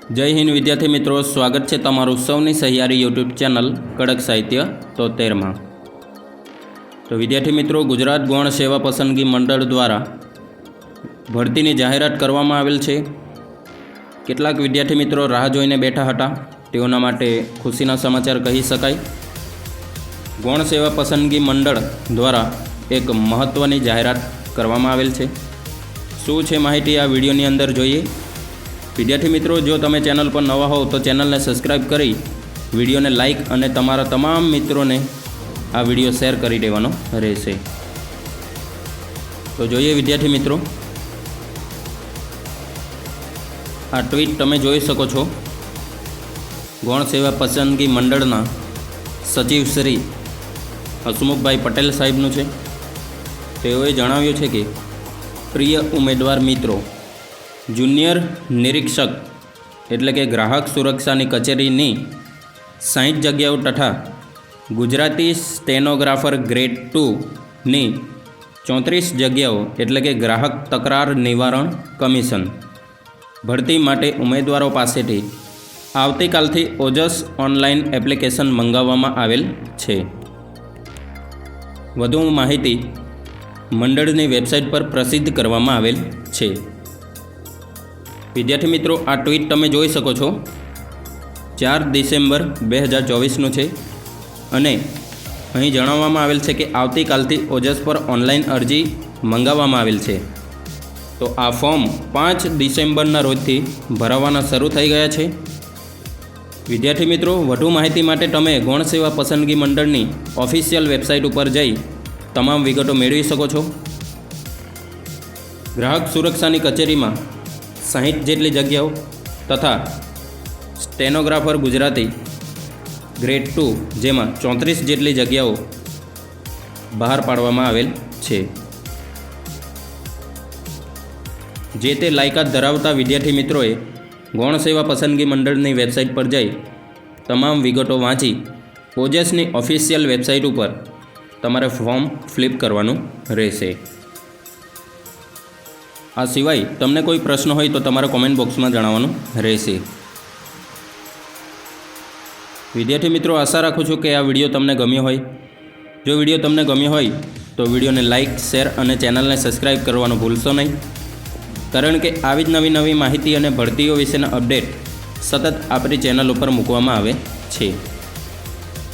जय हिंद विद्यार्थी मित्रों, स्वागत है तमारू सौनी सहियारी यूट्यूब चैनल कड़क साहित्य 73 में। तो विद्यार्थी मित्रों, गुजरात गौण सेवा पसंदगी मंडल द्वारा भर्ती की जाहेरात करवामां आवेल छे। केटलाक विद्यार्थी मित्रों राह जोईने बैठा हता, तेओना माटे खुशीना समाचार कही शकाय। गौण सेवा पसंदगी मंडल द्वारा एक महत्वनी जाहेरात करवामां आवेल छे। शुं छे माहिती आ विडियोनी अंदर जोईए। विद्यार्थी मित्रों, जो तमे चैनल पर नवा हो तो चैनल ने सब्सक्राइब करी विडियो ने लाइक और तमारा तमाम मित्रों ने आ विडियो शेर करी देवानो रहेशे। तो जोईए विद्यार्थी मित्रों, आ ट्वीट तमे जोई शको छो। गौण सेवा पसंदगी मंडळना सचिव श्री हसमुखभाई पटेल साहेबनुं छे। तेओए जणाव्युं छे कि प्रिय उम्मीदवार मित्रों, जूनियर निरीक्षक एटले के ग्राहक सुरक्षानी कचेरीनी 60 जग्याओ तथा गुजराती स्टेनोग्राफर ग्रेड 2 नी 34 जग्याओ एटले के ग्राहक तकरार निवारण कमीशन भर्ती माटे उम्मीदवारों पासेथी आवतीकालथी ओजस ऑनलाइन एप्लिकेशन मंगाववामां आवेल छे। वधु माहिती मंडळनी वेबसाइट पर प्रसिद्ध करवामां आवेल छे। विद्यार्थी मित्रों, आ ट्वीट तमे जोई शको छो। 4 डिसेम्बर 2024 छे अने अहीं जणाववामां आवेल छे कि आवतीकालथी ओजस पर ऑनलाइन अरजी मंगाववामां आवेल छे। तो आ फॉर्म 5 डिसेम्बरना रोजथी भरावाना शरू थई गया छे। विद्यार्थी मित्रों, वधु माहिती माटे तमे गौण सेवा पसंदगी मंडळनी ऑफिशियल वेबसाइट पर जई तमाम विगतो मेळवी शको छो। ग्राहक सुरक्षानी कचेरीमां 60 जेटली जग्याओ तथा स्टेनोग्राफर गुजराती ग्रेड 2 जेमां 34 जेटली जग्याओ बहार पाडवामां आवेल छे। जे ते लायकात धरावता विद्यार्थी मित्रोए गौण सेवा पसंदगी मंडळनी वेबसाइट पर जई तमाम विगतो वाँची ओजसनी ऑफिशियल वेबसाइट पर तमारे फॉर्म फ्लिप करवानुं रहेशे। आ सिवाय तमने कोई प्रश्न होय तो तमारे कॉमेंट बॉक्स में जणाववानुं रहेशे। विद्यार्थी मित्रों, आशा राखुं छुं कि आ विडियो तमने गम्यो होय। जो विडियो तमने गम्यो होय तो विडियो ने लाइक, शेर और चैनल ने सब्सक्राइब करवानुं भूलशो नहीं, कारण के आवी ज नवी नवी माहिती और भर्तीओ विशेना अपडेट सतत आपणी चैनल पर मूकवामां आवे छे।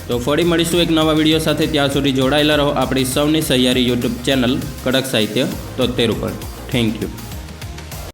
तो फरी मळीशुं एक नवा विडियो साथे। त्यां सुधी जोडायेला रहो आपणी सौनी सहियारी यूट्यूब चैनल कड़क साहित्य 73 पर। Thank you.